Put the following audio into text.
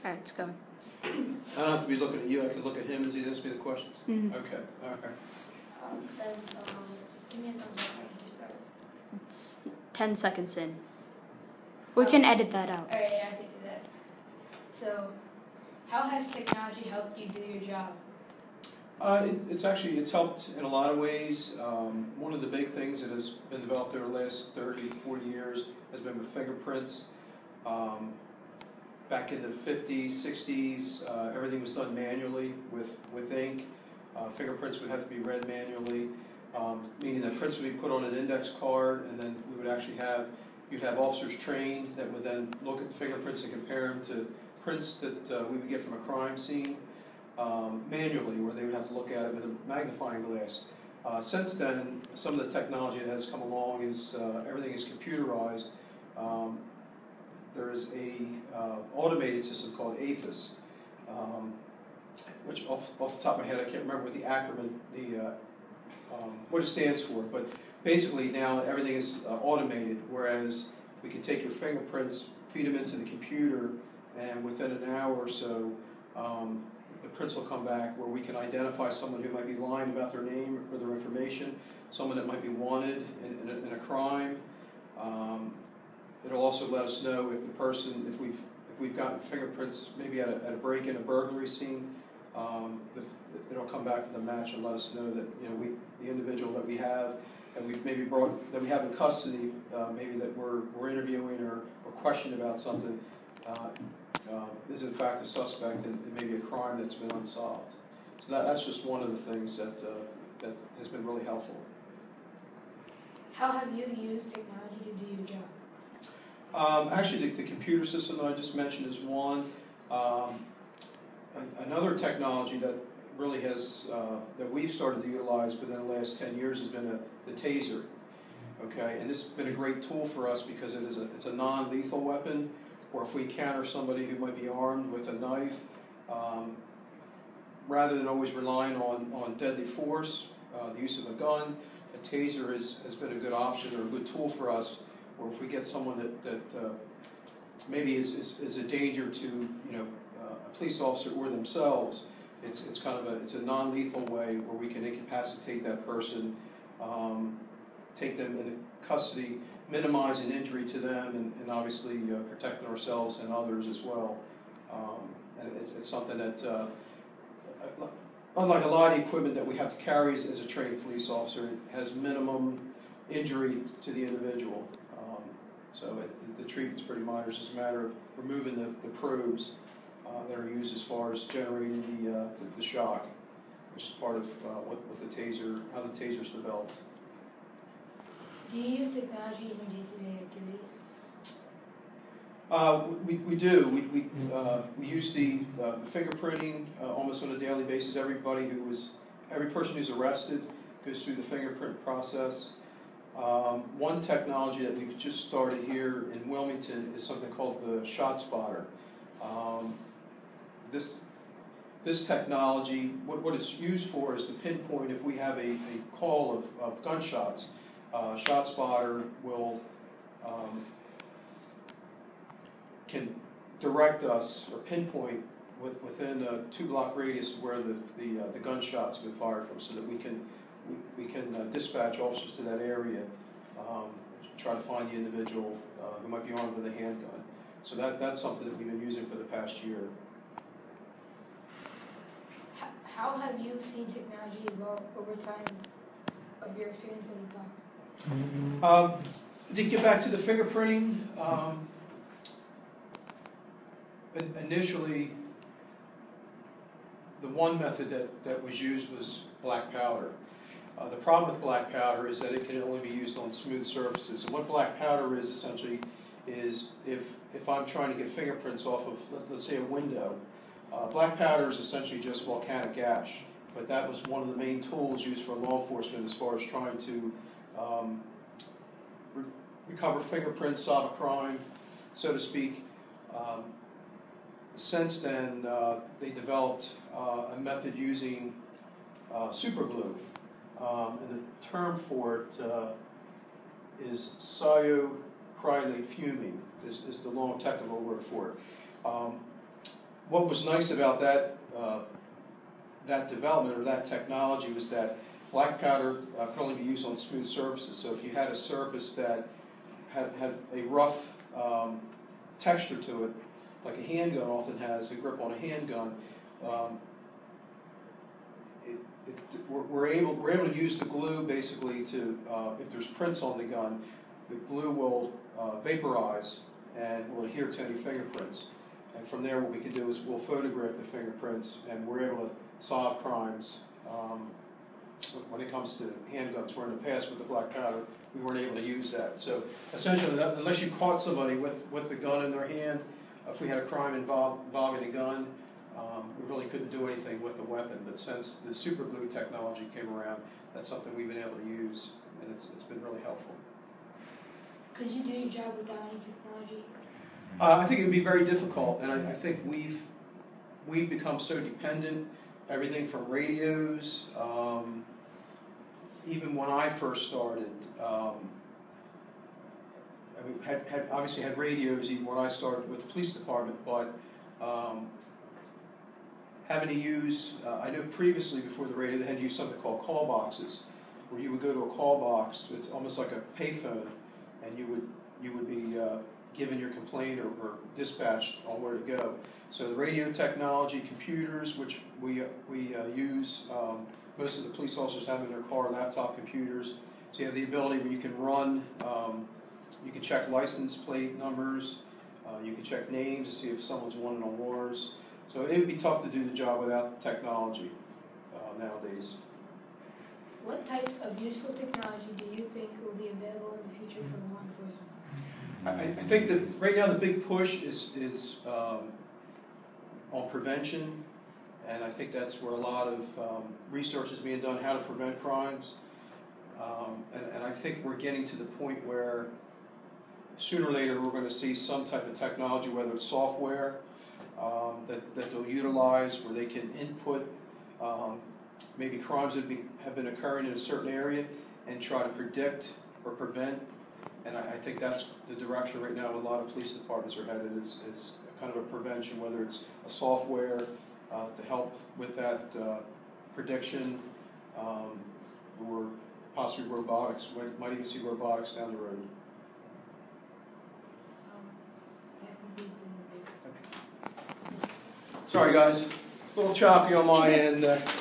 All right, it's going. I don't have to be looking at you. I can look at him as he asks me the questions. Mm-hmm. Okay. Okay. Give me a thumbs up. I can just start. It's 10 seconds in. We can edit that out. Alright, yeah, I can do that. So, how has technology helped you do your job? It's helped in a lot of ways. One of the big things that has been developed over the last 30, 40 years has been with fingerprints. Back in the 50s, 60s, everything was done manually with ink. Fingerprints would have to be read manually, meaning that prints would be put on an index card, and then we would actually you'd have officers trained that would then look at the fingerprints and compare them to prints that we would get from a crime scene manually, where they would have to look at it with a magnifying glass. Since then, some of the technology that has come along is everything is computerized. There is a automated system called AFIS, which off the top of my head I can't remember what the acronym, what it stands for, but basically now everything is automated, whereas we can take your fingerprints, feed them into the computer, and within an hour or so the prints will come back where we can identify someone who might be lying about their name or their information, someone that might be wanted in a crime. It'll also let us know if the person, if we've gotten fingerprints maybe at a break-in, a burglary scene, it'll come back with a match and let us know that the individual that we have and we've maybe that we have in custody, maybe that we're interviewing or questioned about something, is in fact a suspect and maybe a crime that's been unsolved. So that's just one of the things that has been really helpful. How have you used technology to do your job? Actually, the computer system that I just mentioned is one. Another technology that really has that we've started to utilize within the last 10 years has been the taser. Okay, and this has been a great tool for us because it's a non-lethal weapon. Or if we encounter somebody who might be armed with a knife, rather than always relying on deadly force, the use of a gun, a taser has been a good option or a good tool for us. Or if we get someone that maybe is a danger to a police officer or themselves, it's kind of a non-lethal way where we can incapacitate that person, take them into custody, minimize an injury to them, and obviously protecting ourselves and others as well. And it's something that, unlike a lot of the equipment that we have to carry as a trained police officer, it has minimum injury to the individual. So the treatment's pretty minor. It's just a matter of removing the probes that are used as far as generating the shock, which is part of what the taser, how the taser's developed. Do you use technology in your day-to-day activities? We do. We use the fingerprinting almost on a daily basis. Every person who's arrested goes through the fingerprint process. One technology that we've just started here in Wilmington is something called the ShotSpotter. This technology, what it's used for is to pinpoint if we have a call of gunshots. ShotSpotter can direct us or pinpoint within a 2-block radius where the gunshots have been fired from, so that we can dispatch officers to that area, try to find the individual who might be armed with a handgun. So that's something that we've been using for the past year. How have you seen technology evolve over time of your experience as a cop? To get back to the fingerprinting, initially the one method that was used was black powder. The problem with black powder is that it can only be used on smooth surfaces. And what black powder is essentially is if I'm trying to get fingerprints off of, let's say, a window, black powder is essentially just volcanic ash. But that was one of the main tools used for law enforcement as far as trying to recover fingerprints, solve a crime, so to speak. Since then, they developed a method using super glue. And the term for it is cyacrylate fuming, is the long technical word for it. what was nice about that that development or that technology was that black powder could only be used on smooth surfaces. So if you had a surface that had a rough texture to it, like a handgun often has a grip on a handgun, we're able to use the glue basically to, if there's prints on the gun, the glue will vaporize and will adhere to any fingerprints. And from there what we can do is we'll photograph the fingerprints, and we're able to solve crimes when it comes to handguns, where in the past with the black powder we weren't able to use that. So essentially, unless you caught somebody with the gun in their hand, if we had a crime involving a gun, we really couldn't do anything with the weapon. But since the super glue technology came around, that's something we've been able to use, and it's been really helpful. Could you do your job without any technology? I think it would be very difficult, and I think we've become so dependent. Everything from radios, even when I first started, I mean, had obviously had radios even when I started with the police department, but having to use, I know previously before the radio they had to use something called call boxes, where you would go to a call box, it's almost like a payphone, and you would be given your complaint or dispatched on where to go. So the radio technology, computers, which we use, most of the police officers have in their car laptop computers. So you have the ability where you can run, you can check license plate numbers, you can check names to see if someone's wanted on warrants. So it would be tough to do the job without technology nowadays. What types of useful technology do you think will be available in the future for law enforcement? I think that right now the big push is on prevention, and I think that's where a lot of research is being done, how to prevent crimes. And I think we're getting to the point where sooner or later we're going to see some type of technology, whether it's software that they'll utilize, where they can input maybe crimes that have been occurring in a certain area and try to predict or prevent. And I think that's the direction right now a lot of police departments are headed, is kind of a prevention, whether it's a software to help with that prediction, or possibly robotics. We might even see robotics down the road. That concludes the debate. Okay. Sorry guys, a little choppy on my end.